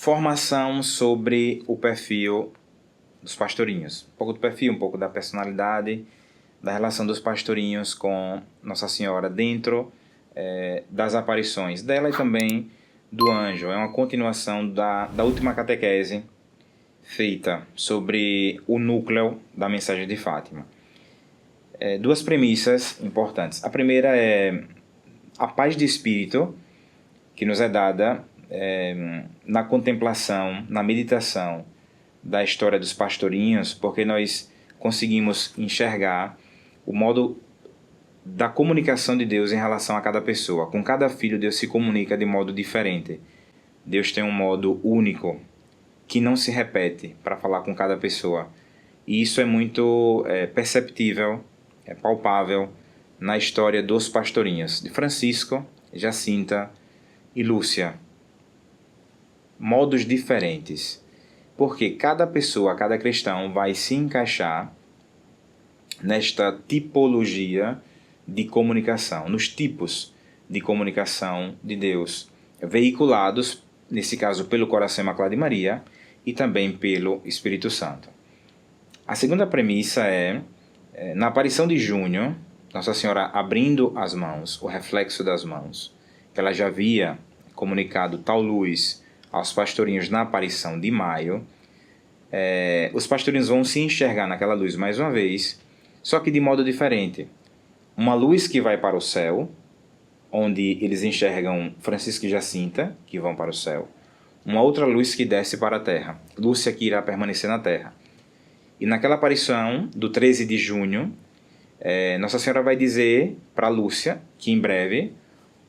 Informação sobre o perfil dos pastorinhos. Um pouco do perfil, um pouco da personalidade, da relação dos pastorinhos com Nossa Senhora dentro das aparições dela e também do anjo. É uma continuação da última catequese feita sobre o núcleo da mensagem de Fátima. Duas premissas importantes. A primeira é a paz de espírito que nos é dada na contemplação, na meditação da história dos pastorinhos, porque nós conseguimos enxergar o modo da comunicação de Deus em relação a cada pessoa. Com cada filho, Deus se comunica de modo diferente. Deus tem um modo único, que não se repete, para falar com cada pessoa. E isso é muito perceptível, é palpável na história dos pastorinhos, de Francisco, Jacinta e Lúcia. Modos diferentes, porque cada pessoa, cada cristão vai se encaixar nesta tipologia de comunicação, nos tipos de comunicação de Deus, veiculados, nesse caso, pelo coração imaculado de Maria e também pelo Espírito Santo. A segunda premissa na aparição de junho, Nossa Senhora abrindo as mãos, o reflexo das mãos, que ela já havia comunicado tal luz aos pastorinhos na aparição de maio, os pastorinhos vão se enxergar naquela luz mais uma vez, só que de modo diferente. Uma luz que vai para o céu, onde eles enxergam Francisco e Jacinta, que vão para o céu. Uma outra luz que desce para a terra, Lúcia, que irá permanecer na terra. E naquela aparição do 13 de junho, Nossa Senhora vai dizer para Lúcia que em breve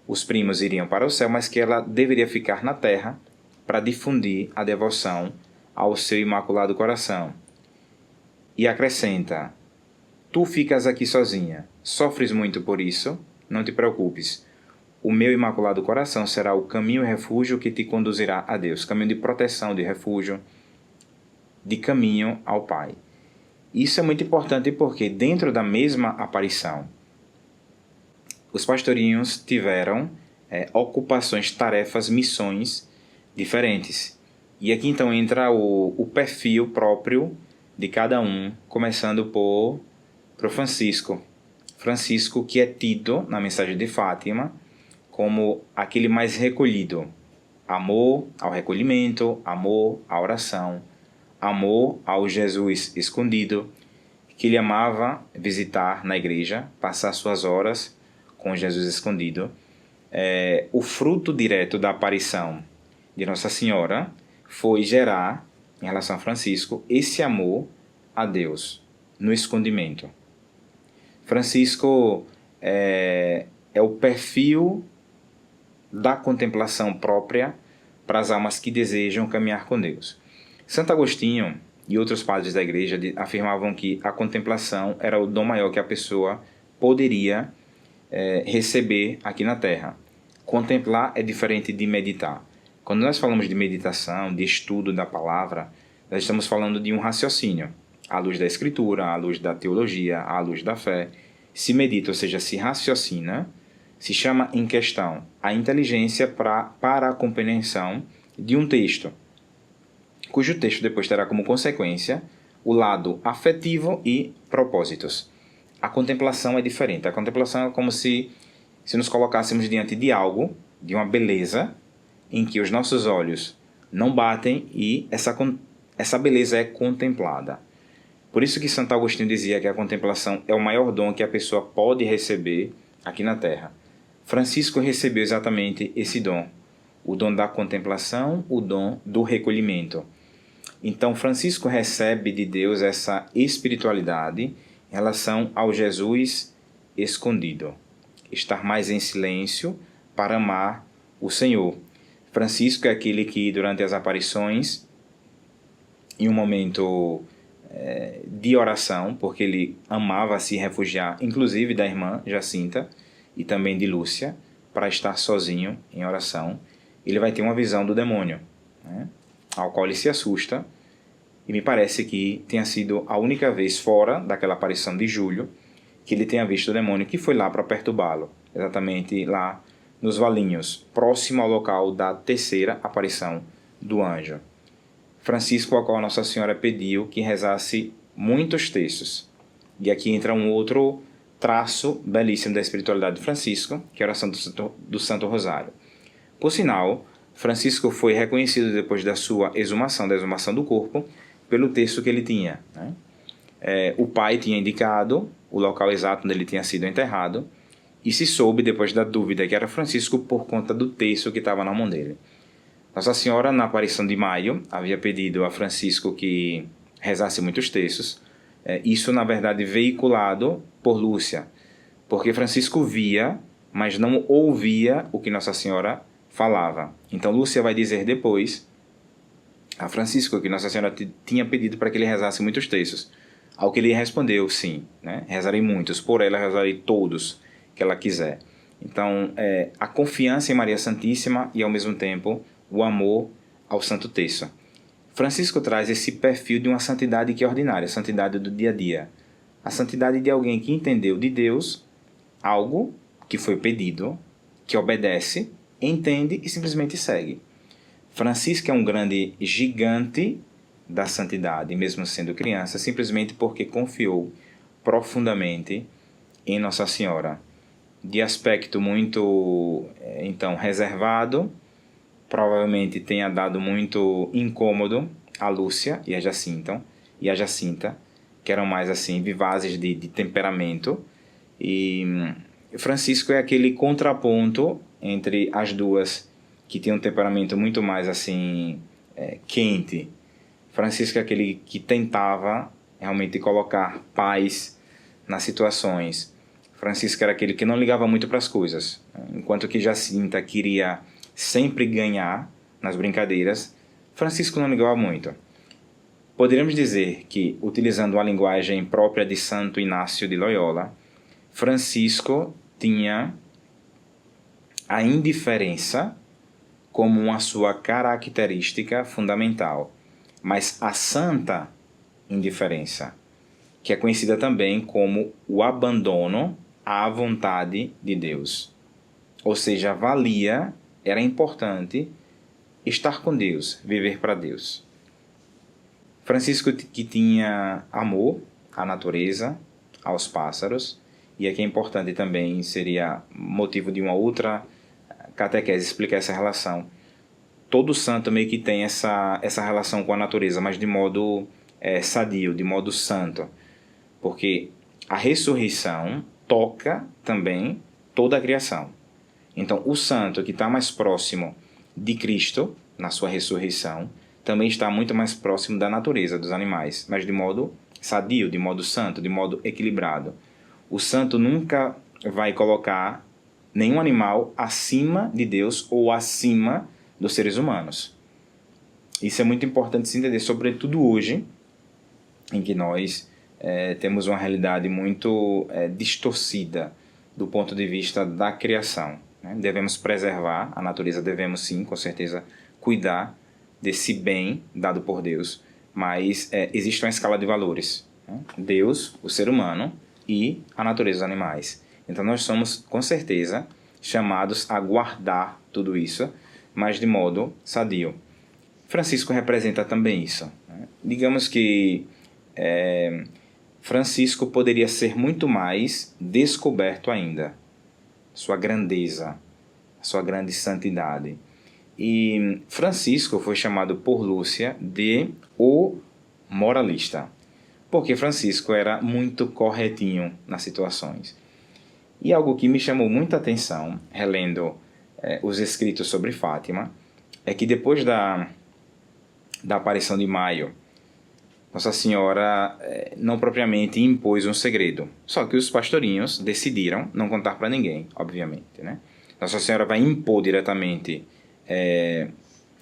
os primos iriam para o céu, mas que ela deveria ficar na terra para difundir a devoção ao seu Imaculado Coração. E acrescenta: tu ficas aqui sozinha, sofres muito por isso, não te preocupes. O meu Imaculado Coração será o caminho e refúgio que te conduzirá a Deus, caminho de proteção, de refúgio, de caminho ao Pai. Isso é muito importante porque dentro da mesma aparição, os pastorinhos tiveram ocupações, tarefas, missões diferentes. E aqui então entra o perfil próprio de cada um, começando por Francisco. Francisco, que é tido na mensagem de Fátima como aquele mais recolhido. Amor ao recolhimento, amor à oração, amor ao Jesus escondido, que ele amava visitar na igreja, passar suas horas com Jesus escondido. O fruto direto da aparição de Nossa Senhora foi gerar, em relação a Francisco, esse amor a Deus no escondimento. Francisco é o perfil da contemplação própria para as almas que desejam caminhar com Deus. Santo Agostinho e outros padres da igreja afirmavam que a contemplação era o dom maior que a pessoa poderia receber aqui na Terra. Contemplar é diferente de meditar. Quando nós falamos de meditação, de estudo da palavra, nós estamos falando de um raciocínio, à luz da Escritura, à luz da teologia, à luz da fé. Se medita, ou seja, se raciocina, se chama em questão a inteligência para a compreensão de um texto, cujo texto depois terá como consequência o lado afetivo e propósitos. A contemplação é diferente. A contemplação é como se nos colocássemos diante de algo, de uma beleza, em que os nossos olhos não batem e essa beleza é contemplada. Por isso que Santo Agostinho dizia que a contemplação é o maior dom que a pessoa pode receber aqui na Terra. Francisco recebeu exatamente esse dom, o dom da contemplação, o dom do recolhimento. Então, Francisco recebe de Deus essa espiritualidade em relação ao Jesus escondido. Estar mais em silêncio para amar o Senhor. Francisco é aquele que, durante as aparições, em um momento de oração, porque ele amava se refugiar, inclusive da irmã Jacinta e também de Lúcia, para estar sozinho em oração, ele vai ter uma visão do demônio, ao qual ele se assusta, e me parece que tenha sido a única vez fora daquela aparição de julho que ele tenha visto o demônio, que foi lá para perturbá-lo, exatamente lá nos Valinhos, próximo ao local da terceira aparição do anjo. Francisco, ao qual Nossa Senhora pediu que rezasse muitos textos. E aqui entra um outro traço belíssimo da espiritualidade de Francisco, que é a oração do Santo Rosário. Por sinal, Francisco foi reconhecido depois da sua exumação, da exumação do corpo, pelo texto que ele tinha, né? O pai tinha indicado o local exato onde ele tinha sido enterrado, e se soube, depois da dúvida, que era Francisco por conta do texto que estava na mão dele. Nossa Senhora, na aparição de maio, havia pedido a Francisco que rezasse muitos textos. Isso, na verdade, veiculado por Lúcia, porque Francisco via, mas não ouvia o que Nossa Senhora falava. Então, Lúcia vai dizer depois a Francisco que Nossa Senhora tinha pedido para que ele rezasse muitos textos. Ao que ele respondeu, sim, né? Rezarei muitos, por ela rezarei todos que ela quiser. Então, a confiança em Maria Santíssima e, ao mesmo tempo, o amor ao Santo Terço. Francisco traz esse perfil de uma santidade que é ordinária, a santidade do dia a dia. A santidade de alguém que entendeu de Deus algo que foi pedido, que obedece, entende e simplesmente segue. Francisco é um grande gigante da santidade, mesmo sendo criança, simplesmente porque confiou profundamente em Nossa Senhora. De aspecto muito, então, reservado, provavelmente tenha dado muito incômodo a Lúcia e a Jacinta, que eram mais assim vivazes de temperamento, e Francisco é aquele contraponto entre as duas, que tem um temperamento muito mais assim quente. Francisco é aquele que tentava realmente colocar paz nas situações. Francisco era aquele que não ligava muito para as coisas, enquanto que Jacinta queria sempre ganhar nas brincadeiras, Francisco não ligava muito. Poderíamos dizer que, utilizando a linguagem própria de Santo Inácio de Loyola, Francisco tinha a indiferença como uma sua característica fundamental, mas a santa indiferença, que é conhecida também como o abandono à vontade de Deus. Ou seja, era importante estar com Deus, viver para Deus. Francisco, que tinha amor à natureza, aos pássaros, e aqui é importante também, seria motivo de uma outra catequese explicar essa relação. Todo santo meio que tem essa relação com a natureza, mas de modo sadio, de modo santo, porque a ressurreição toca também toda a criação. Então, o santo que está mais próximo de Cristo, na sua ressurreição, também está muito mais próximo da natureza, dos animais, mas de modo sadio, de modo santo, de modo equilibrado. O santo nunca vai colocar nenhum animal acima de Deus ou acima dos seres humanos. Isso é muito importante se entender, sobretudo hoje, em que nós temos uma realidade muito distorcida do ponto de vista da criação. Devemos preservar a natureza, devemos sim, com certeza, cuidar desse bem dado por Deus, mas existe uma escala de valores. Deus, o ser humano e a natureza dos animais. Então nós somos, com certeza, chamados a guardar tudo isso, mas de modo sadio. Francisco representa também isso. Digamos que Francisco poderia ser muito mais descoberto ainda. Sua grandeza, sua grande santidade. E Francisco foi chamado por Lúcia de o moralista, porque Francisco era muito corretinho nas situações. E algo que me chamou muita atenção, relendo os escritos sobre Fátima, é que depois da aparição de Maio, Nossa Senhora não propriamente impôs um segredo, só que os pastorinhos decidiram não contar para ninguém, obviamente, né? Nossa Senhora vai impor diretamente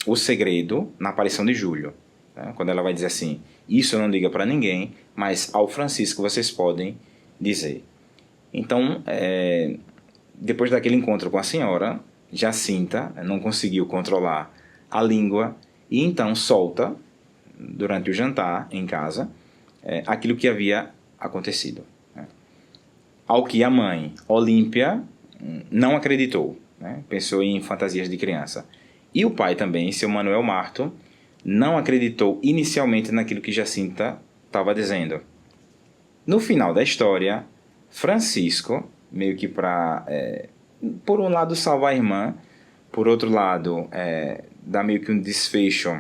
o segredo na aparição de Julho, né? Quando ela vai dizer assim: isso não diga para ninguém, mas ao Francisco vocês podem dizer. Então, depois daquele encontro com a Senhora, Jacinta não conseguiu controlar a língua e então solta, durante o jantar em casa, aquilo que havia acontecido, né? Ao que a mãe, Olímpia, não acreditou, né? Pensou em fantasias de criança. E o pai também, seu Manuel Marto, não acreditou inicialmente naquilo que Jacinta estava dizendo. No final da história, Francisco, meio que para, por um lado, salvar a irmã, por outro lado, dar meio que um desfecho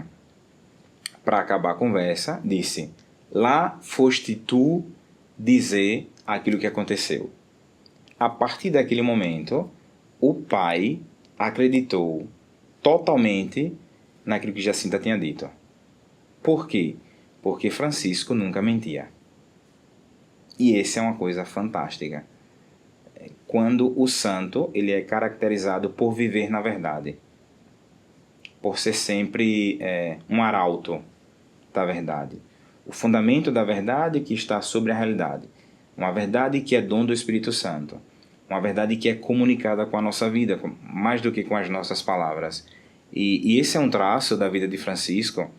para acabar a conversa, disse: lá foste tu dizer aquilo que aconteceu. A partir daquele momento, o pai acreditou totalmente naquilo que Jacinta tinha dito. Por quê? Porque Francisco nunca mentia. E essa é uma coisa fantástica. Quando o santo ele é caracterizado por viver na verdade, por ser sempre um arauto da verdade. O fundamento da verdade que está sobre a realidade. Uma verdade que é dom do Espírito Santo. Uma verdade que é comunicada com a nossa vida, mais do que com as nossas palavras. E esse é um traço da vida de Francisco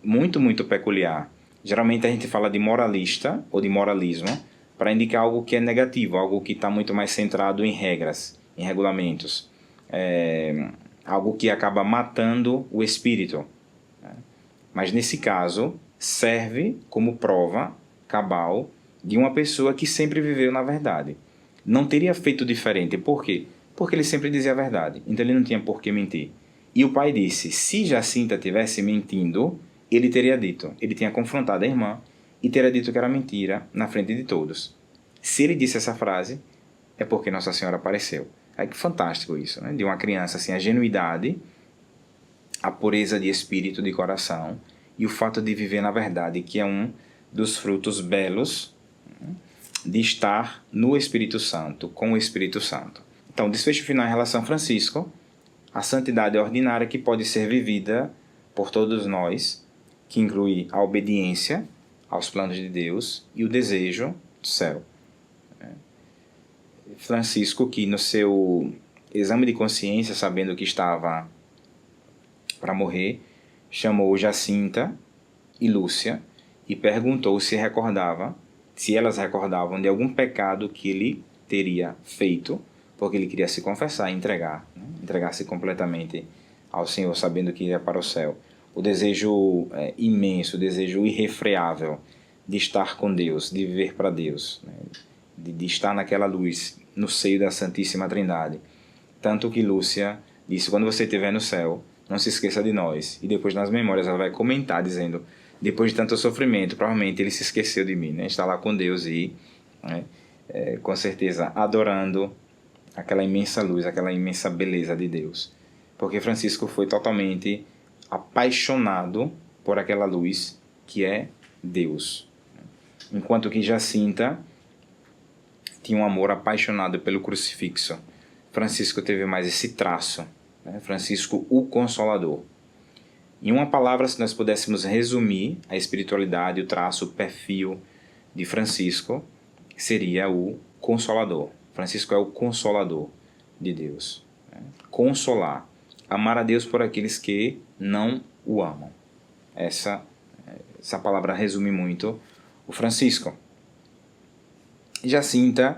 muito, muito peculiar. Geralmente a gente fala de moralista ou de moralismo para indicar algo que é negativo, algo que está muito mais centrado em regras, em regulamentos. Algo que acaba matando o espírito. Mas nesse caso, serve como prova cabal de uma pessoa que sempre viveu na verdade. Não teria feito diferente. Por quê? Porque ele sempre dizia a verdade. Então ele não tinha por que mentir. E o pai disse, se Jacinta tivesse mentindo, ele teria dito. Ele tinha confrontado a irmã e teria dito que era mentira na frente de todos. Se ele disse essa frase, é porque Nossa Senhora apareceu. É que fantástico isso, né? De uma criança, assim, a genuidade, a pureza de espírito, de coração e o fato de viver na verdade, que é um dos frutos belos de estar no Espírito Santo, com o Espírito Santo. Então, desfecho final em relação a Francisco, a santidade ordinária que pode ser vivida por todos nós, que inclui a obediência aos planos de Deus e o desejo do céu. Francisco, que no seu exame de consciência, sabendo que estava para morrer, chamou Jacinta e Lúcia e perguntou se elas recordavam de algum pecado que ele teria feito, porque ele queria se confessar e entregar-se completamente ao Senhor, sabendo que ia para o céu. O desejo imenso, o desejo irrefreável de estar com Deus, de viver para Deus, né? de estar naquela luz, no seio da Santíssima Trindade. Tanto que Lúcia disse, quando você estiver no céu, não se esqueça de nós. E depois nas memórias ela vai comentar, dizendo, depois de tanto sofrimento, provavelmente ele se esqueceu de mim, né? Está lá com Deus e, com certeza, adorando aquela imensa luz, aquela imensa beleza de Deus. Porque Francisco foi totalmente apaixonado por aquela luz que é Deus. Enquanto que Jacinta tinha um amor apaixonado pelo crucifixo. Francisco teve mais esse traço, né? Francisco, o Consolador. Em uma palavra, se nós pudéssemos resumir a espiritualidade, o traço, o perfil de Francisco, seria o Consolador. Francisco é o Consolador de Deus. Consolar. Amar a Deus por aqueles que não o amam. Essa palavra resume muito o Francisco. Jacinta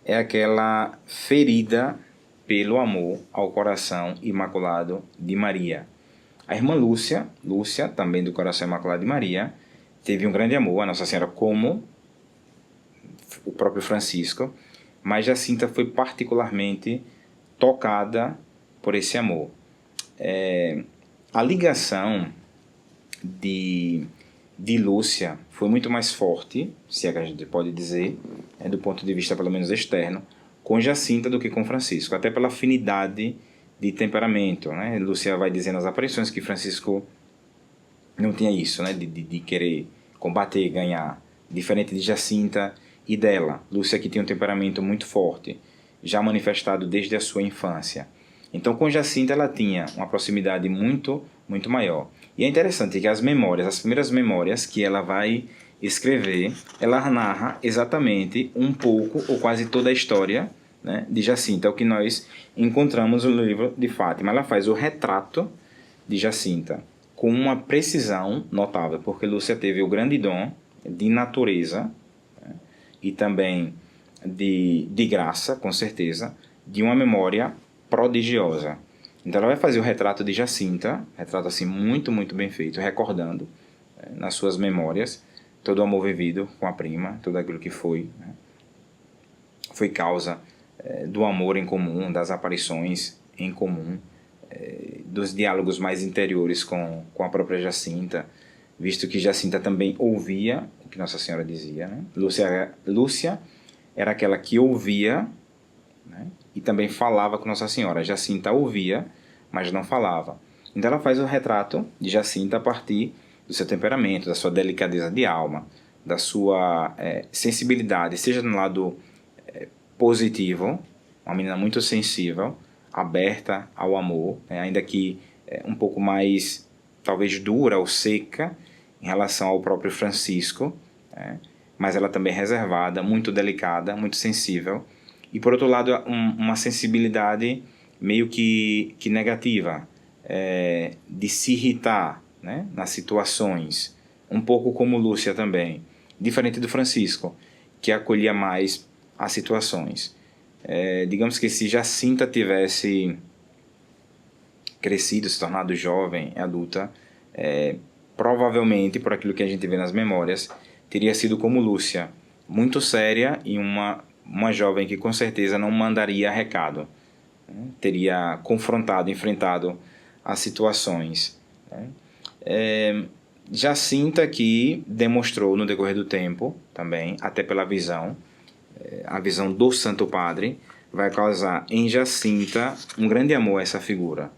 é aquela ferida pelo amor ao coração imaculado de Maria. A irmã Lúcia, também do coração imaculado de Maria, teve um grande amor a Nossa Senhora, como o próprio Francisco, mas Jacinta foi particularmente tocada por esse amor. A ligação de Lúcia foi muito mais forte, se é que a gente pode dizer, do ponto de vista pelo menos externo, com Jacinta do que com Francisco, até pela afinidade de temperamento, né? Lúcia vai dizer nas aparições que Francisco não tinha isso, né? de querer combater, ganhar, diferente de Jacinta e dela. Lúcia que tinha um temperamento muito forte, já manifestado desde a sua infância. Então com Jacinta ela tinha uma proximidade muito, muito maior. E é interessante que as primeiras memórias que ela vai escrever, ela narra exatamente um pouco ou quase toda a história, né, de Jacinta, é o que nós encontramos no livro de Fátima. Ela faz o retrato de Jacinta com uma precisão notável, porque Lúcia teve o grande dom de natureza, né, e também de graça, com certeza, de uma memória prodigiosa. Então ela vai fazer o retrato de Jacinta, retrato assim muito, muito bem feito, recordando nas suas memórias todo o amor vivido com a prima, tudo aquilo que foi, né? Foi causa do amor em comum, das aparições em comum, dos diálogos mais interiores com a própria Jacinta, visto que Jacinta também ouvia o que Nossa Senhora dizia, né? Lúcia era aquela que ouvia, né? E também falava com Nossa Senhora. Jacinta ouvia, mas não falava. Então ela faz o retrato de Jacinta a partir do seu temperamento, da sua delicadeza de alma, da sua sensibilidade, seja no lado positivo, uma menina muito sensível, aberta ao amor, né? Ainda que um pouco mais, talvez, dura ou seca em relação ao próprio Francisco, né? Mas ela também é reservada, muito delicada, muito sensível. E, por outro lado, uma sensibilidade meio que negativa, de se irritar, né? Nas situações, um pouco como Lúcia também, diferente do Francisco, que acolhia mais as situações. Digamos que se Jacinta tivesse crescido, se tornado jovem, adulta, provavelmente, por aquilo que a gente vê nas memórias, teria sido como Lúcia, muito séria e uma jovem que com certeza não mandaria recado, né? Teria confrontado, enfrentado as situações, né? Jacinta que demonstrou no decorrer do tempo também, até pela visão, a visão do Santo Padre, vai causar em Jacinta um grande amor a essa figura.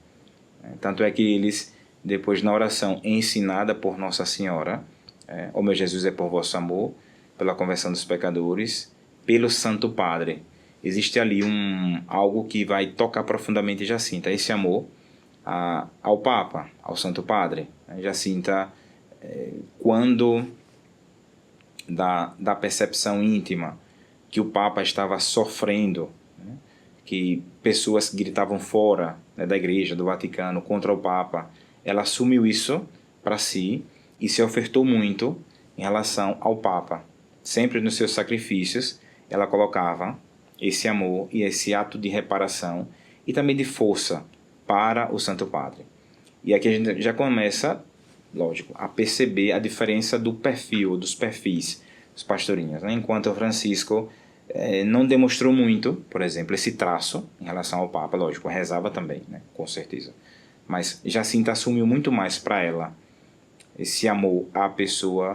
Tanto é que eles, depois na oração ensinada por Nossa Senhora, ó meu Jesus, é por vosso amor, pela conversão dos pecadores, pelo Santo Padre, existe ali algo que vai tocar profundamente Jacinta, esse amor ao Papa, ao Santo Padre. Jacinta, quando da percepção íntima que o Papa estava sofrendo, né? Que pessoas gritavam fora, né, da igreja, do Vaticano, contra o Papa, ela assumiu isso para si e se ofertou muito em relação ao Papa. Sempre nos seus sacrifícios, ela colocava esse amor e esse ato de reparação e também de força para o Santo Padre. E aqui a gente já começa, lógico, a perceber a diferença do perfil, dos perfis dos pastorinhos, né? Enquanto o Francisco não demonstrou muito, por exemplo, esse traço em relação ao Papa, lógico, rezava também, né? Com certeza. Mas Jacinta assumiu muito mais para ela esse amor à pessoa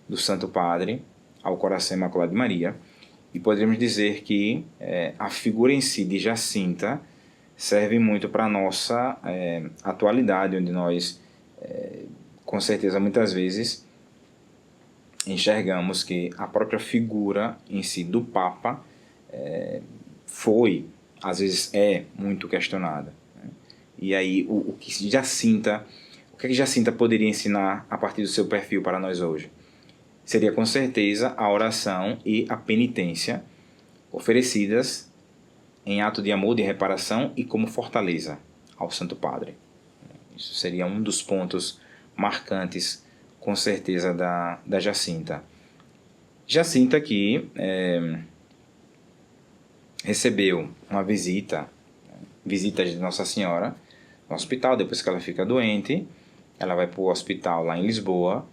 do Santo Padre, ao coração imaculado de Maria, e poderíamos dizer que a figura em si de Jacinta serve muito para a nossa atualidade, onde nós, com certeza, muitas vezes enxergamos que a própria figura em si do Papa foi, às vezes muito questionada, né? E aí o que Jacinta poderia ensinar a partir do seu perfil para nós hoje? Seria com certeza a oração e a penitência oferecidas em ato de amor, de reparação e como fortaleza ao Santo Padre. Isso seria um dos pontos marcantes, com certeza, da Jacinta. Jacinta que recebeu uma visita de Nossa Senhora no hospital, depois que ela fica doente. Ela vai para o hospital lá em Lisboa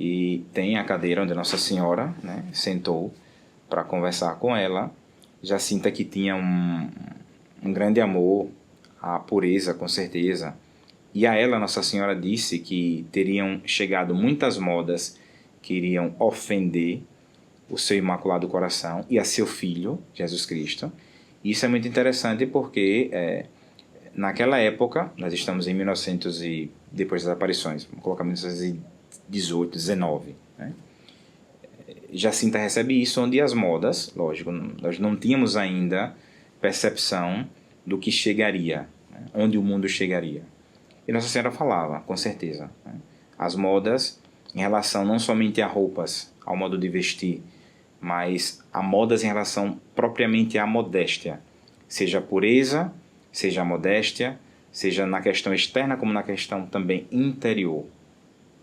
e tem a cadeira onde Nossa Senhora, né, sentou para conversar com ela. Jacinta que tinha um grande amor à pureza, com certeza. E a ela Nossa Senhora disse que teriam chegado muitas modas que iriam ofender o seu Imaculado Coração e a seu Filho, Jesus Cristo. E isso é muito interessante porque naquela época, nós estamos em 1900 e depois das aparições, vamos colocar 1918, 19, né? Jacinta recebe isso, onde as modas, lógico, nós não tínhamos ainda percepção do que chegaria, né? Onde o mundo chegaria. E Nossa Senhora falava, com certeza, né? As modas em relação não somente a roupas, ao modo de vestir, mas a modas em relação propriamente à modéstia, seja a pureza, seja a modéstia, seja na questão externa como na questão também interior,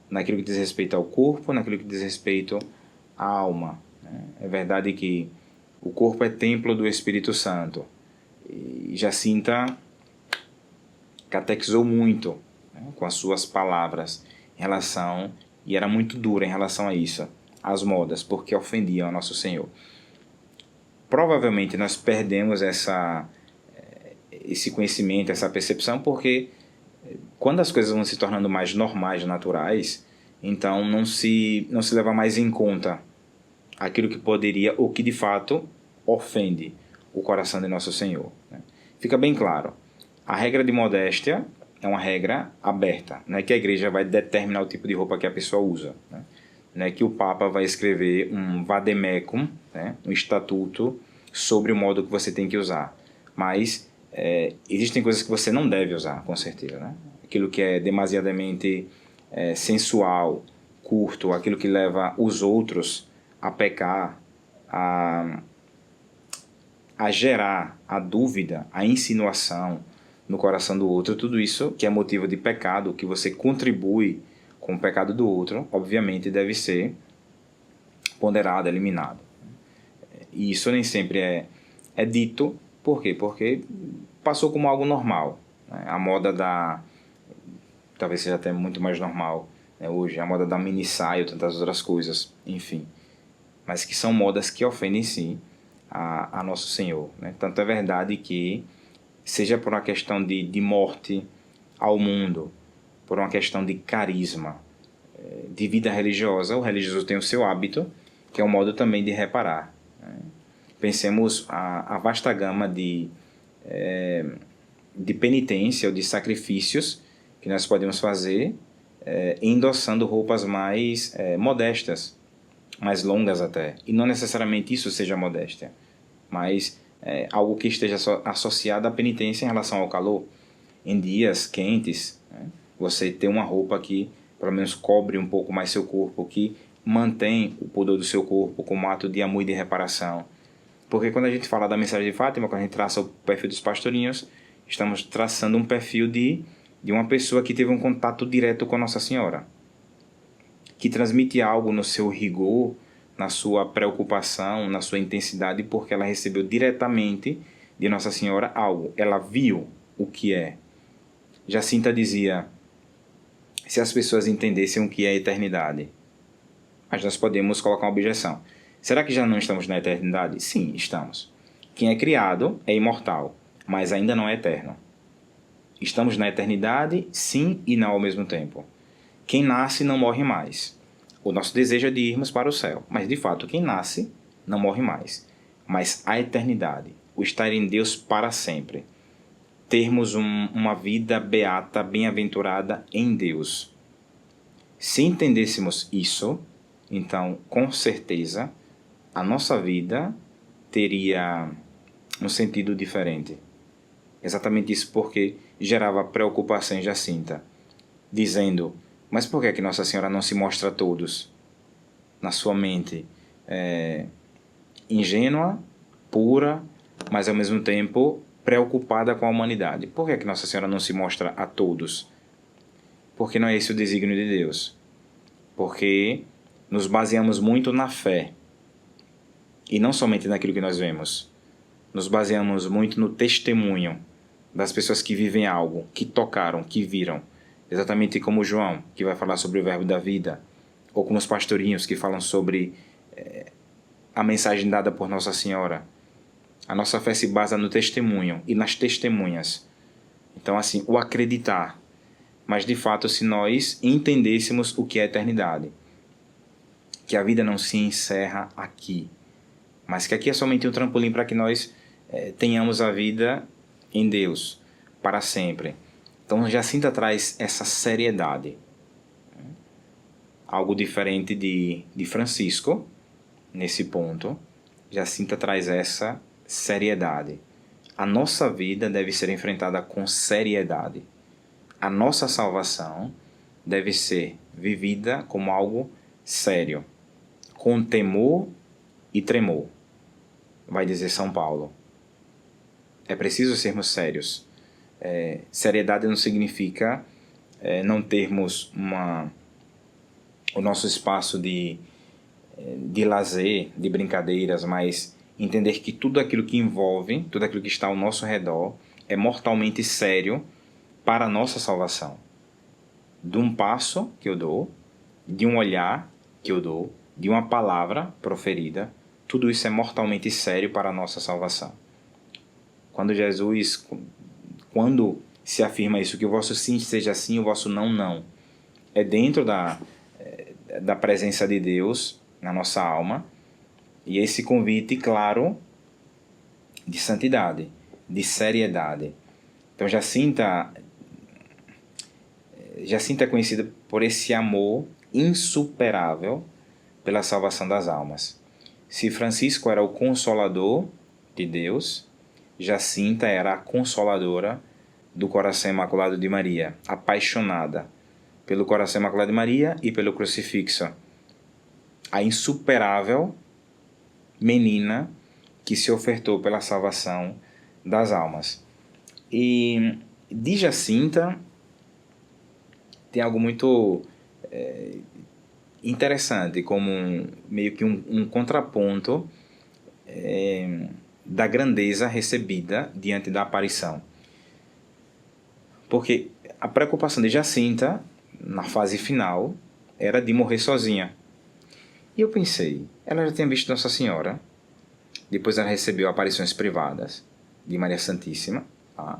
naquilo que diz respeito ao corpo, naquilo que diz respeito à alma, né? É verdade que o corpo é templo do Espírito Santo, e Jacinta catequizou muito, né, com as suas palavras em relação, e era muito dura em relação a isso, às modas, porque ofendiam a Nosso Senhor. Provavelmente nós perdemos esse conhecimento, essa percepção, porque quando as coisas vão se tornando mais normais, naturais, então não se leva mais em conta aquilo que poderia, ou que de fato ofende o coração de Nosso Senhor, né? Fica bem claro, a regra de modéstia é uma regra aberta, não é que a igreja vai determinar o tipo de roupa que a pessoa usa, né? Não é que o Papa vai escrever um vademecum, né, um estatuto sobre o modo que você tem que usar, mas existem coisas que você não deve usar, com certeza, né? Aquilo que é demasiadamente sensual, curto, aquilo que leva os outros a pecar, a gerar a dúvida, a insinuação no coração do outro, tudo isso que é motivo de pecado, que você contribui com o pecado do outro, obviamente deve ser ponderado, eliminado. E isso nem sempre é dito. Por quê? Porque passou como algo normal, né? A moda talvez seja até muito mais normal, né, hoje, a moda da mini saia, tantas outras coisas, enfim. Mas que são modas que ofendem sim a Nosso Senhor, né? Tanto é verdade que, seja por uma questão de morte ao mundo, por uma questão de carisma, de vida religiosa, o religioso tem o seu hábito, que é um modo também de reparar, né? Pensemos a vasta gama de penitência ou de sacrifícios que nós podemos fazer endossando roupas mais modestas, mais longas até. E não necessariamente isso seja modéstia, mas algo que esteja associado à penitência em relação ao calor. Em dias quentes, né, você ter uma roupa que pelo menos cobre um pouco mais seu corpo, que mantém o pudor do seu corpo como ato de amor e de reparação. Porque quando a gente fala da mensagem de Fátima, quando a gente traça o perfil dos pastorinhos, estamos traçando um perfil de uma pessoa que teve um contato direto com Nossa Senhora, que transmite algo no seu rigor, na sua preocupação, na sua intensidade, porque ela recebeu diretamente de Nossa Senhora algo. Ela viu o que é. Jacinta dizia, se as pessoas entendessem o que é a eternidade. Mas nós podemos colocar uma objeção. Será que já não estamos na eternidade? Sim, estamos. Quem é criado é imortal, mas ainda não é eterno. Estamos na eternidade, sim e não ao mesmo tempo. Quem nasce não morre mais. O nosso desejo é de irmos para o céu, mas de fato quem nasce não morre mais. Mas a eternidade, o estar em Deus para sempre, termos uma vida beata, bem-aventurada em Deus. Se entendêssemos isso, então com certeza a nossa vida teria um sentido diferente. Exatamente isso porque gerava preocupação em Jacinta, dizendo, mas por que Nossa Senhora não se mostra a todos? Na sua mente ingênua, pura, mas ao mesmo tempo preocupada com a humanidade. Por que Nossa Senhora não se mostra a todos? Porque não é esse o desígnio de Deus. Porque nos baseamos muito na fé. E não somente naquilo que nós vemos. Nos baseamos muito no testemunho das pessoas que vivem algo, que tocaram, que viram. Exatamente como João, que vai falar sobre o verbo da vida. Ou como os pastorinhos que falam sobre a mensagem dada por Nossa Senhora. A nossa fé se basa no testemunho e nas testemunhas. Então, assim, o acreditar. Mas, de fato, se nós entendêssemos o que é a eternidade, que a vida não se encerra aqui, mas que aqui é somente um trampolim para que nós tenhamos a vida em Deus para sempre. Então, Jacinta traz essa seriedade. Algo diferente de Francisco, nesse ponto. Jacinta traz essa seriedade. A nossa vida deve ser enfrentada com seriedade. A nossa salvação deve ser vivida como algo sério, com temor e tremor, vai dizer São Paulo. É preciso sermos sérios. Seriedade não significa não termos o nosso espaço de lazer, de brincadeiras, mas entender que tudo aquilo que envolve, tudo aquilo que está ao nosso redor é mortalmente sério para a nossa salvação. De um passo que eu dou, de um olhar que eu dou, de uma palavra proferida, tudo isso é mortalmente sério para a nossa salvação. Quando se afirma isso, que o vosso sim seja sim, o vosso não, não, é dentro da presença de Deus na nossa alma, e esse convite, claro, de santidade, de seriedade. Então Jacinta é conhecida por esse amor insuperável pela salvação das almas. Se Francisco era o consolador de Deus, Jacinta era a consoladora do coração imaculado de Maria, apaixonada pelo coração imaculado de Maria e pelo crucifixo. A insuperável menina que se ofertou pela salvação das almas. E de Jacinta tem algo muito interessante, como meio que um contraponto da grandeza recebida diante da aparição. Porque a preocupação de Jacinta, na fase final, era de morrer sozinha. E eu pensei, ela já tinha visto Nossa Senhora, depois ela recebeu aparições privadas de Maria Santíssima, tá?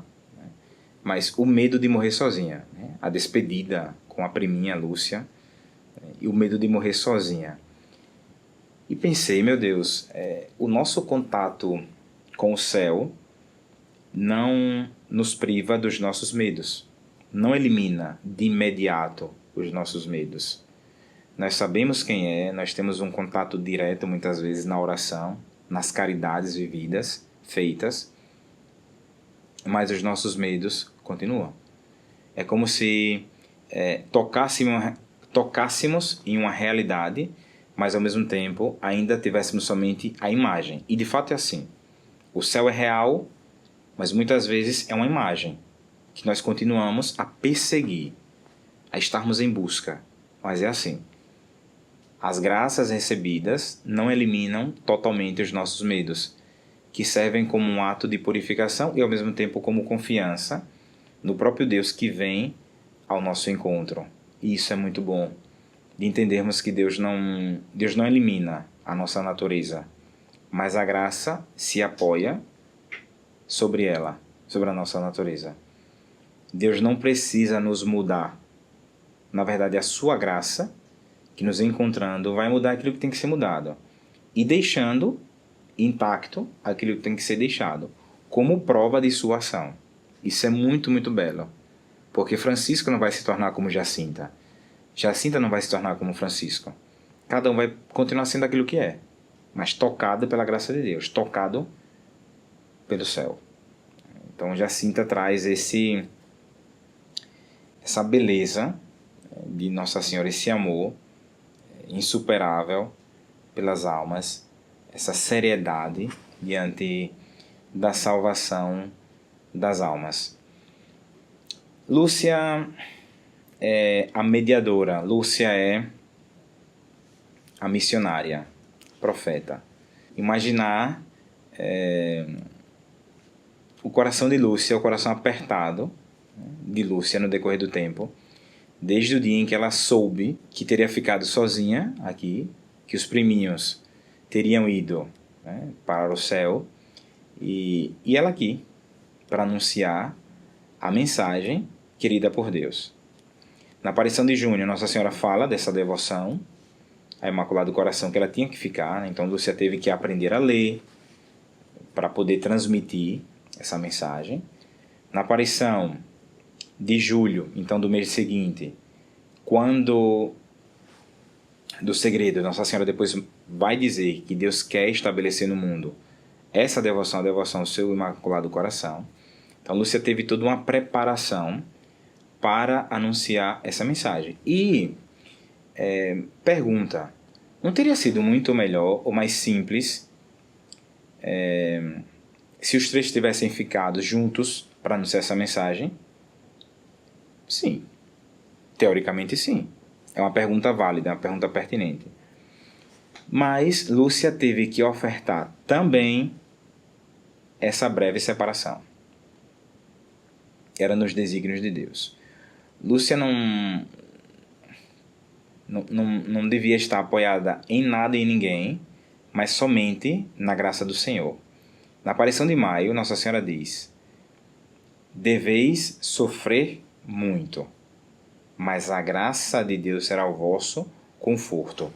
Mas o medo de morrer sozinha, né? A despedida com a priminha Lúcia, e o medo de morrer sozinha. E pensei, meu Deus, o nosso contato com o céu não nos priva dos nossos medos, não elimina de imediato os nossos medos. Nós sabemos quem é, nós temos um contato direto muitas vezes na oração, nas caridades vividas, feitas, mas os nossos medos continuam. É como se tocássemos em uma realidade, mas ao mesmo tempo ainda tivéssemos somente a imagem. E de fato é assim. O céu é real, mas muitas vezes é uma imagem que nós continuamos a perseguir, a estarmos em busca. Mas é assim. As graças recebidas não eliminam totalmente os nossos medos, que servem como um ato de purificação e ao mesmo tempo como confiança no próprio Deus que vem ao nosso encontro. E isso é muito bom, de entendermos que Deus não elimina a nossa natureza, mas a graça se apoia sobre ela, sobre a nossa natureza. Deus não precisa nos mudar. Na verdade, a sua graça, que nos encontrando, vai mudar aquilo que tem que ser mudado e deixando intacto aquilo que tem que ser deixado, como prova de sua ação. Isso é muito, muito belo, porque Francisco não vai se tornar como Jacinta. Jacinta não vai se tornar como Francisco. Cada um vai continuar sendo aquilo que é, mas tocado pela graça de Deus, tocado pelo céu. Então Jacinta traz essa beleza de Nossa Senhora, esse amor insuperável pelas almas, essa seriedade diante da salvação das almas. Lúcia é a mediadora, Lúcia é a missionária, profeta. Imaginar o coração de Lúcia, o coração apertado de Lúcia no decorrer do tempo, desde o dia em que ela soube que teria ficado sozinha aqui, que os priminhos teriam ido, né, para o céu, e ela aqui, para anunciar a mensagem querida por Deus. Na aparição de junho, Nossa Senhora fala dessa devoção a Imaculado Coração que ela tinha que ficar, né? Então Lúcia teve que aprender a ler para poder transmitir essa mensagem. Na aparição de julho, então do mês seguinte, quando do segredo, Nossa Senhora depois vai dizer que Deus quer estabelecer no mundo essa devoção, a devoção ao seu Imaculado Coração. Então Lúcia teve toda uma preparação para anunciar essa mensagem. E pergunta, não teria sido muito melhor ou mais simples se os três tivessem ficado juntos para anunciar essa mensagem? Sim. Teoricamente, sim. É uma pergunta válida, uma pergunta pertinente. Mas Lúcia teve que ofertar também essa breve separação. era nos desígnios de Deus. Lúcia não devia estar apoiada em nada e em ninguém, mas somente na graça do Senhor. Na aparição de Maio, Nossa Senhora diz: deveis sofrer muito, mas a graça de Deus será o vosso conforto.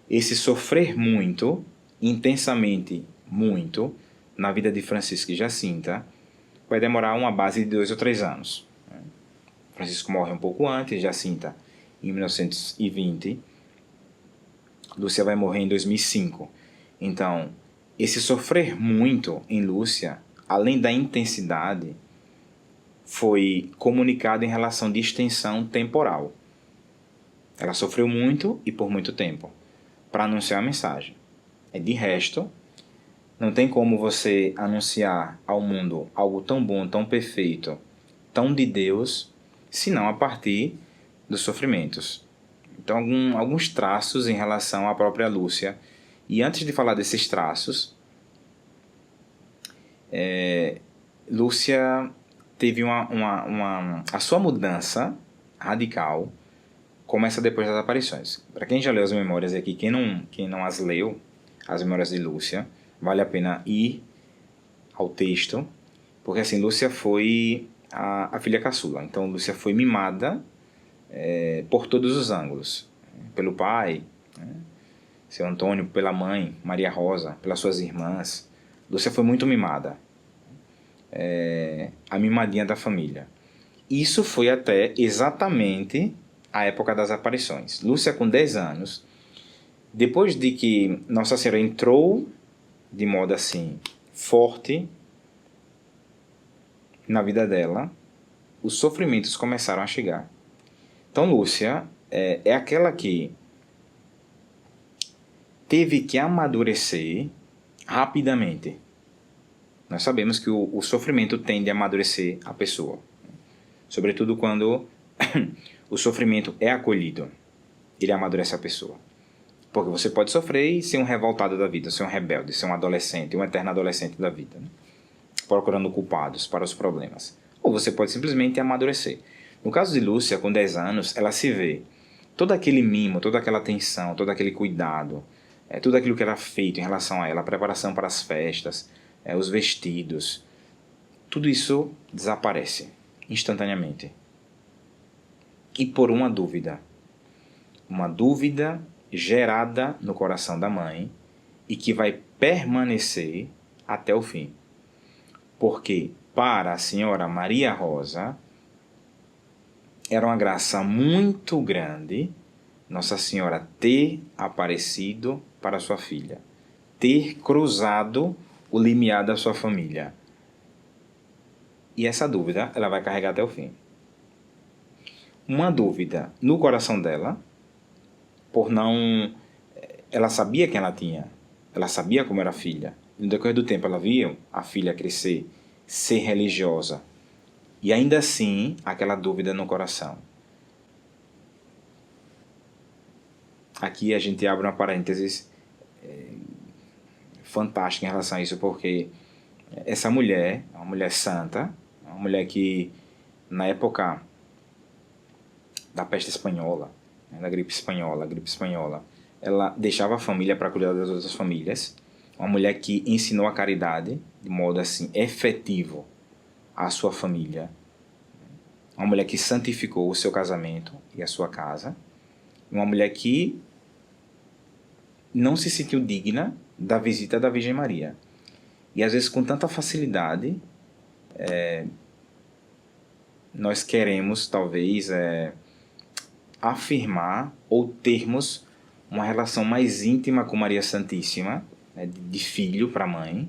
Esse sofrer muito, intensamente muito, na vida de Francisco e Jacinta, vai demorar uma base de 2 ou 3 anos. Francisco morre um pouco antes, Jacinta em 1920, Lúcia vai morrer em 2005. Então, esse sofrer muito em Lúcia, além da intensidade, foi comunicado em relação de extensão temporal. Ela sofreu muito e por muito tempo para anunciar a mensagem. De resto, não tem como você anunciar ao mundo algo tão bom, tão perfeito, tão de Deus, senão a partir dos sofrimentos. Então, alguns traços em relação à própria Lúcia. E antes de falar desses traços, Lúcia teve a sua mudança radical começa depois das aparições. Para quem já leu as memórias aqui, quem não as leu, as memórias de Lúcia, vale a pena ir ao texto, porque assim, Lúcia foi a filha caçula. Então, Lúcia foi mimada por todos os ângulos. Pelo pai, seu Antônio, pela mãe, Maria Rosa, pelas suas irmãs. Lúcia foi muito mimada. A mimadinha da família. Isso foi até exatamente a época das aparições. Lúcia, com 10 anos, depois de que Nossa Senhora entrou de modo assim forte na vida dela, os sofrimentos começaram a chegar. Então Lúcia é aquela que teve que amadurecer rapidamente. Nós sabemos que o sofrimento tende a amadurecer a pessoa, sobretudo quando o sofrimento é acolhido, ele amadurece a pessoa. Porque você pode sofrer e ser um revoltado da vida, ser um rebelde, ser um adolescente, um eterno adolescente da vida, né? Procurando culpados para os problemas. Ou você pode simplesmente amadurecer. No caso de Lúcia, com 10 anos, ela se vê todo aquele mimo, toda aquela atenção, todo aquele cuidado, tudo aquilo que era feito em relação a ela, a preparação para as festas, os vestidos, tudo isso desaparece instantaneamente. E por uma dúvida gerada no coração da mãe e que vai permanecer até o fim. Porque para a senhora Maria Rosa era uma graça muito grande Nossa Senhora ter aparecido para sua filha, ter cruzado o limiar da sua família. E essa dúvida ela vai carregar até o fim. Uma dúvida no coração dela, ela sabia quem ela tinha, ela sabia como era a filha. No decorrer do tempo ela via a filha crescer, ser religiosa, e ainda assim aquela dúvida no coração. Aqui a gente abre uma parênteses fantástica em relação a isso, porque essa mulher é uma mulher santa, uma mulher que na época da peste espanhola, da gripe espanhola, ela deixava a família para cuidar das outras famílias. Uma mulher que ensinou a caridade de modo assim efetivo à sua família. Uma mulher que santificou o seu casamento e a sua casa. Uma mulher que não se sentiu digna da visita da Virgem Maria. E às vezes com tanta facilidade nós queremos talvez afirmar ou termos uma relação mais íntima com Maria Santíssima, né, de filho para mãe,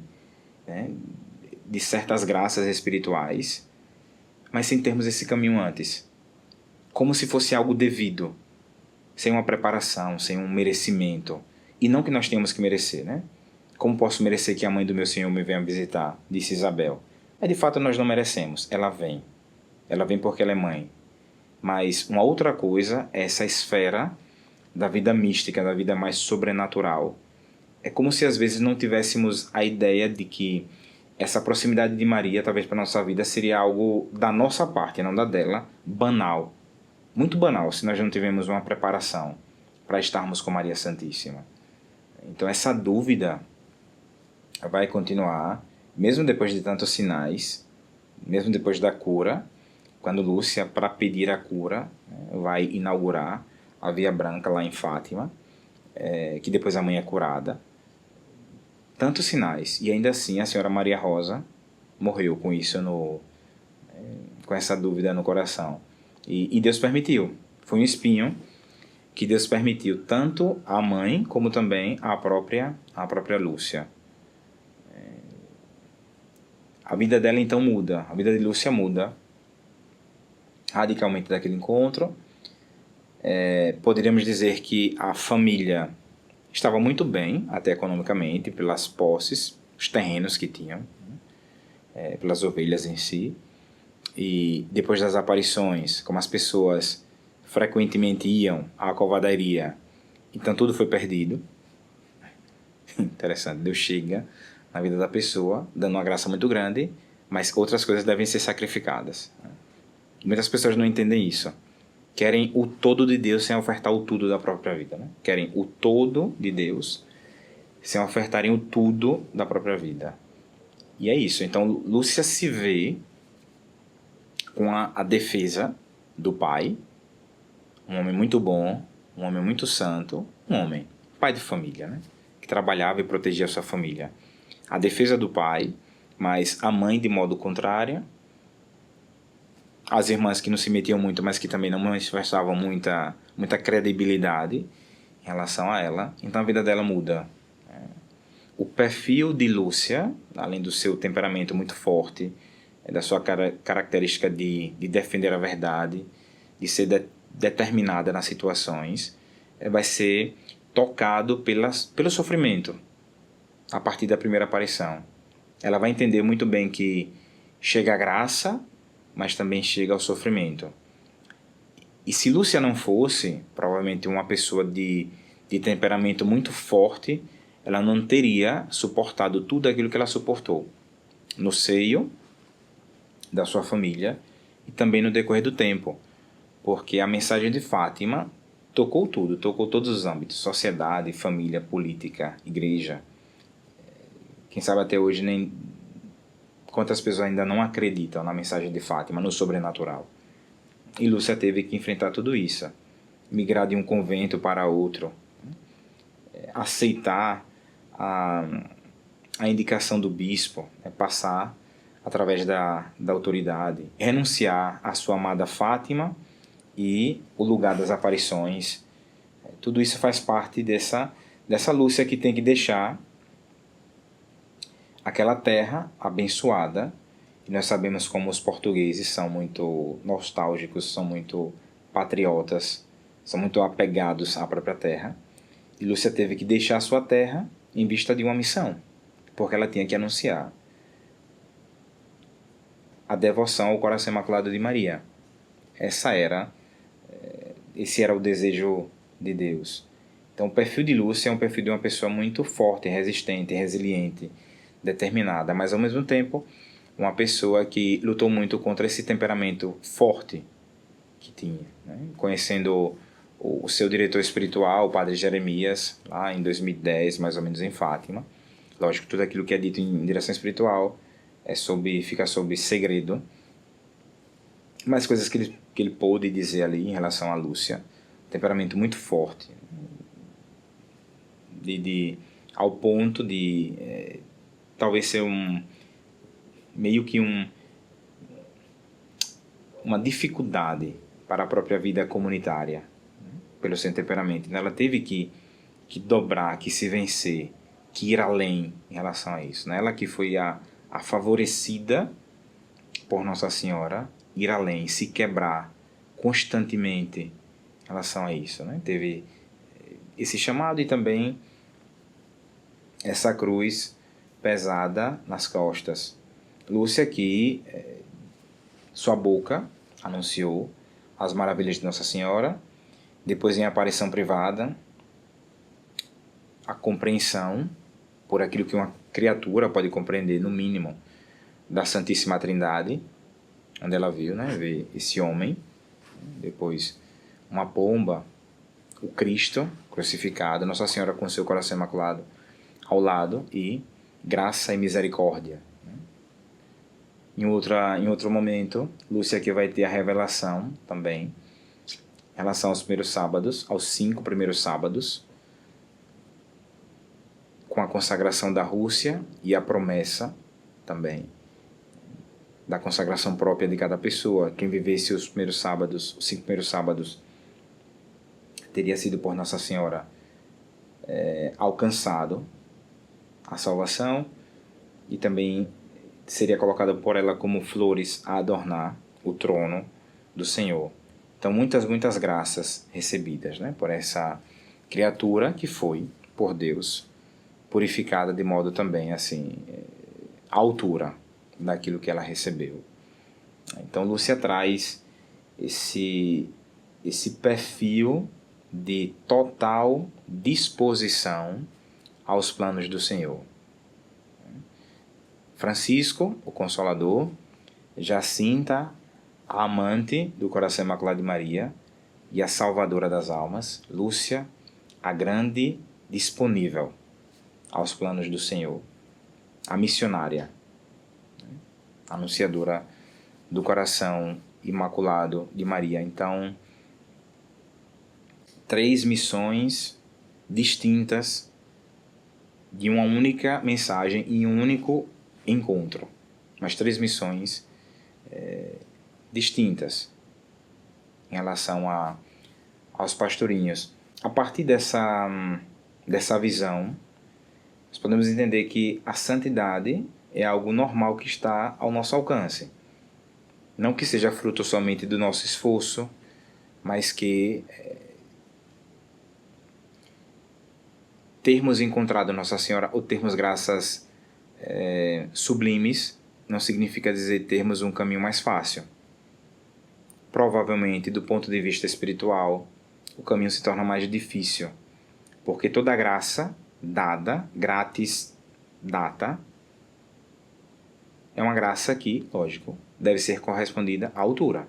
né, de certas graças espirituais, mas sem termos esse caminho antes, como se fosse algo devido, sem uma preparação, sem um merecimento, e não que nós tenhamos que merecer, né? Como posso merecer que a mãe do meu Senhor me venha visitar? Disse Isabel. De fato nós não merecemos, ela vem porque ela é mãe. Mas uma outra coisa é essa esfera da vida mística, da vida mais sobrenatural. É como se às vezes não tivéssemos a ideia de que essa proximidade de Maria, talvez para a nossa vida, seria algo da nossa parte, não da dela, banal. Muito banal, se nós não tivermos uma preparação para estarmos com Maria Santíssima. Então essa dúvida vai continuar, mesmo depois de tantos sinais, mesmo depois da cura, quando Lúcia, para pedir a cura, vai inaugurar a Via Branca lá em Fátima, que depois a mãe é curada. Tantos sinais, e ainda assim a senhora Maria Rosa morreu com isso, com essa dúvida no coração. E Deus permitiu. Foi um espinho que Deus permitiu tanto à mãe como também à própria Lúcia. A vida dela então muda, a vida de Lúcia muda radicalmente daquele encontro. Poderíamos dizer que a família estava muito bem, até economicamente, pelas posses, os terrenos que tinham, pelas ovelhas em si. E depois das aparições, como as pessoas frequentemente iam à covadaria, então tudo foi perdido. Interessante, Deus chega na vida da pessoa, dando uma graça muito grande, mas outras coisas devem ser sacrificadas. Muitas pessoas não entendem isso. Querem o todo de Deus sem ofertar o tudo da própria vida. Né? Querem o todo de Deus sem ofertarem o tudo da própria vida. E é isso. Então, Lúcia se vê com a defesa do pai, um homem muito bom, um homem muito santo, um homem, pai de família, né? Que trabalhava e protegia a sua família. A defesa do pai, mas a mãe de modo contrário, as irmãs que não se metiam muito, mas que também não manifestavam muita credibilidade em relação a ela. Então a vida dela muda. O perfil de Lúcia, além do seu temperamento muito forte, da sua característica de defender a verdade, de ser determinada nas situações, vai ser tocado pelo sofrimento a partir da primeira aparição. Ela vai entender muito bem que chega a graça, mas também chega ao sofrimento. E se Lúcia não fosse, provavelmente uma pessoa de temperamento muito forte, ela não teria suportado tudo aquilo que ela suportou no seio da sua família e também no decorrer do tempo, porque a mensagem de Fátima tocou tudo, tocou todos os âmbitos, sociedade, família, política, igreja. Quem sabe até hoje nem quantas pessoas ainda não acreditam na mensagem de Fátima, no sobrenatural. E Lúcia teve que enfrentar tudo isso, migrar de um convento para outro, aceitar a indicação do bispo, passar através da autoridade, renunciar à sua amada Fátima e o lugar das aparições. Tudo isso faz parte dessa Lúcia que tem que deixar aquela terra abençoada. E nós sabemos como os portugueses são muito nostálgicos, são muito patriotas, são muito apegados à própria terra. E Lúcia teve que deixar a sua terra em vista de uma missão, porque ela tinha que anunciar a devoção ao coração imaculado de Maria. Esse era o desejo de Deus. Então o perfil de Lúcia é um perfil de uma pessoa muito forte, resistente, resiliente, determinada, mas ao mesmo tempo uma pessoa que lutou muito contra esse temperamento forte que tinha, né? Conhecendo o seu diretor espiritual, o padre Jeremias, lá em 2010, mais ou menos em Fátima. Lógico, tudo aquilo que é dito em direção espiritual fica sob segredo, mas coisas que ele pôde dizer ali em relação a Lúcia, temperamento muito forte, ao ponto de talvez ser meio que uma dificuldade para a própria vida comunitária, né? Pelo seu temperamento. Ela teve que dobrar, que se vencer, que ir além em relação a isso. Né? Ela que foi a favorecida por Nossa Senhora, ir além, se quebrar constantemente em relação a isso. Né? Teve esse chamado e também essa cruz pesada nas costas. Lúcia que sua boca anunciou as maravilhas de Nossa Senhora, depois em aparição privada, a compreensão por aquilo que uma criatura pode compreender, no mínimo, da Santíssima Trindade, onde ela viu, né, ver esse homem, depois uma pomba, o Cristo crucificado, Nossa Senhora com seu coração imaculado ao lado e graça e misericórdia. Em outro momento, Lúcia aqui vai ter a revelação também, em relação aos primeiros sábados, aos 5 primeiros sábados, com a consagração da Rússia e a promessa também da consagração própria de cada pessoa. Quem vivesse os primeiros sábados, os 5 primeiros sábados, teria sido por Nossa Senhora alcançado a salvação, e também seria colocado por ela como flores a adornar o trono do Senhor. Então, muitas graças recebidas, né, por essa criatura que foi, por Deus, purificada de modo também, assim, à altura daquilo que ela recebeu. Então, Lúcia traz esse perfil de total disposição aos planos do Senhor. Francisco, o Consolador, Jacinta, a amante do coração imaculado de Maria e a salvadora das almas, Lúcia, a grande disponível aos planos do Senhor, a missionária, a anunciadora do coração imaculado de Maria. Então, 3 missões distintas de uma única mensagem em um único encontro, mas 3 missões distintas em relação aos pastorinhos. A partir dessa visão, nós podemos entender que a santidade é algo normal que está ao nosso alcance. Não que seja fruto somente do nosso esforço, mas que termos encontrado Nossa Senhora ou termos graças sublimes não significa dizer termos um caminho mais fácil. Provavelmente, do ponto de vista espiritual, o caminho se torna mais difícil, porque toda graça dada, gratis data, é uma graça que, lógico, deve ser correspondida à altura.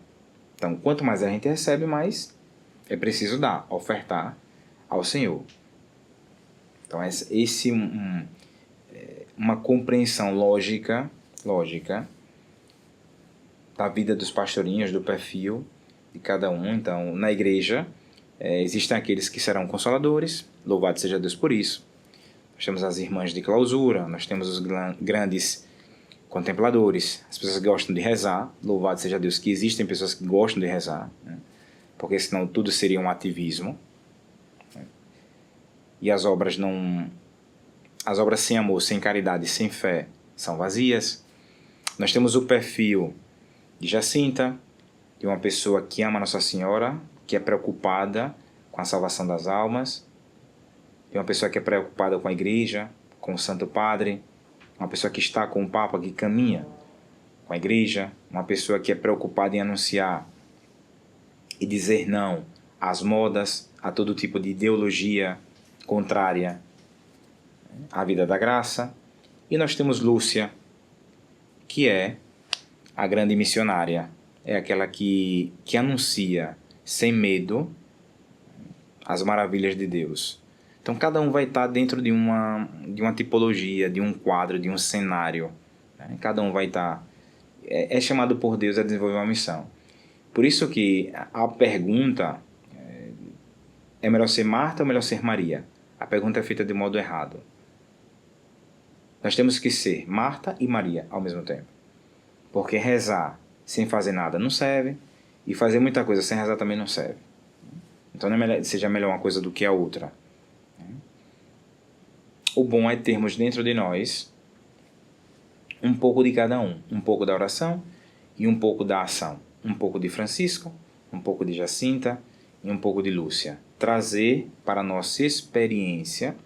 Então, quanto mais a gente recebe, mais é preciso dar, ofertar ao Senhor. Então, uma compreensão lógica da vida dos pastorinhos, do perfil de cada um. Então, na igreja, existem aqueles que serão consoladores, louvado seja Deus por isso. Nós temos as irmãs de clausura, nós temos os grandes contempladores, as pessoas que gostam de rezar, louvado seja Deus que existem pessoas que gostam de rezar, né? Porque senão tudo seria um ativismo, né? E as obras sem amor, sem caridade, sem fé são vazias. Nós temos o perfil de Jacinta, de uma pessoa que ama Nossa Senhora, que é preocupada com a salvação das almas, de uma pessoa que é preocupada com a igreja, com o Santo Padre, uma pessoa que está com o Papa, que caminha com a igreja, uma pessoa que é preocupada em anunciar e dizer não às modas, a todo tipo de ideologia contrária à vida da graça. E nós temos Lúcia, que é a grande missionária, é aquela que anuncia sem medo as maravilhas de Deus. Então cada um vai estar dentro de uma tipologia, de um quadro, de um cenário, né? Cada um vai estar... É chamado por Deus a desenvolver uma missão. Por isso que a pergunta é melhor ser Marta ou melhor ser Maria? A pergunta é feita de modo errado. Nós temos que ser Marta e Maria ao mesmo tempo. Porque rezar sem fazer nada não serve, e fazer muita coisa sem rezar também não serve. Então não é melhor, seja melhor uma coisa do que a outra. O bom é termos dentro de nós um pouco de cada um pouco da oração e um pouco da ação. Um pouco de Francisco, um pouco de Jacinta e um pouco de Lúcia. Trazer para a nossa experiência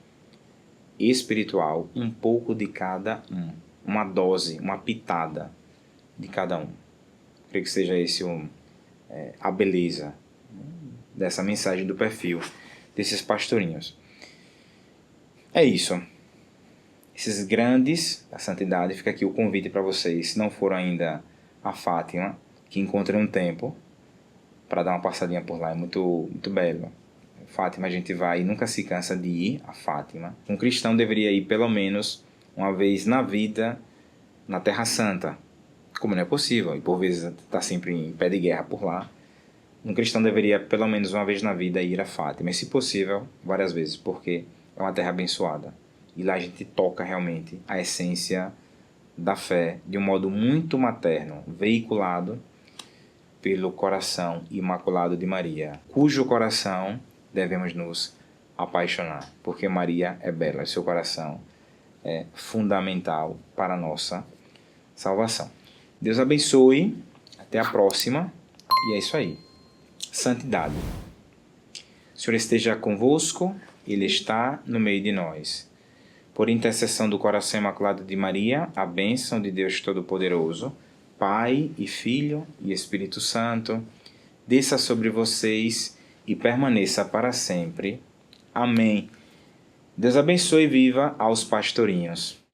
espiritual um pouco de cada um. Uma dose, uma pitada de cada um. Creio que seja esse a beleza dessa mensagem do perfil desses pastorinhos. É isso. esses grandes da santidade. Fica aqui o convite para vocês, se não foram ainda a Fátima, que encontrem um tempo para dar uma passadinha por lá, é muito, muito belo. Fátima a gente vai e nunca se cansa de ir a Fátima. Um cristão deveria ir pelo menos uma vez na vida na Terra Santa, como não é possível, e por vezes está sempre em pé de guerra por lá. Um cristão deveria pelo menos uma vez na vida ir a Fátima, e se possível, várias vezes, porque é uma terra abençoada. E lá a gente toca realmente a essência da fé de um modo muito materno, veiculado pelo coração imaculado de Maria, cujo coração devemos nos apaixonar, porque Maria é bela, seu coração é fundamental para a nossa salvação. Deus abençoe, até a próxima, e é isso aí. Santidade. O Senhor esteja convosco, Ele está no meio de nós. Por intercessão do coração imaculado de Maria, a bênção de Deus Todo-Poderoso, Pai e Filho e Espírito Santo, desça sobre vocês e permaneça para sempre. Amém. Deus abençoe e viva aos pastorinhos.